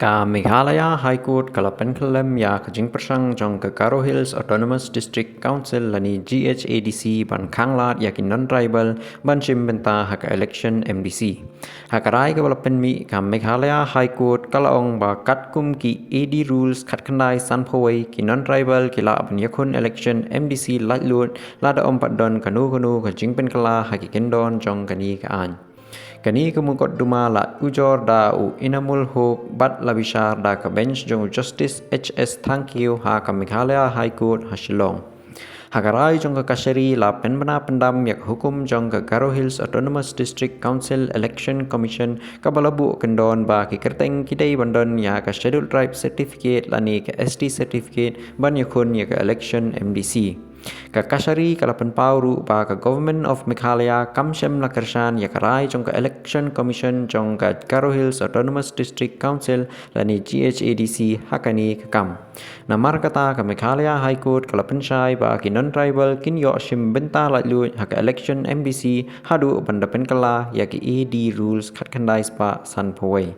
Ka Meghalaya High Court kalapan kalam ya kajing persang jong ke Garo Hills Autonomous District Council lani GHADC ban kanglat yakin non-tribal ban benta haka election MDC. Hakarai kalapan mi ka Meghalaya High Court kalaong ba katkum ki AD rules katkandai sanpawai ki non-tribal kila ban yakun election MDC latlut lada ompat don kanu kajing penkala haki kendon jong kani kaan. Kani kemukot duma la ujor da u inamul ho bat labishar da ka bench jong Justice HS thank you ha ka Meghalaya High Court ha Shillong. Hakarai jong ka kashari la penbana pendam yak hukum jong ka Garo Hills Autonomous District Council Election Commission ka balabu kendon ba ki kerteng kidai bandon ya ka Scheduled Tribe Certificate lani ka ST Certificate ban yakun ya ka Election MDC. Ka kashari kalapan pauru ba ka Government of Meghalaya kamshem la kershan ya karai jong ka Election Commission jong ka Garo Hills Autonomous District Council lani GHADC hakani ka kam. Namar kata ka Meghalaya High Court kalapan syai ba ki non-tribal kin yo shim benta latlu haka Election MDC hadu bandapen kala ya ki AD rules katkandai spa san pawai.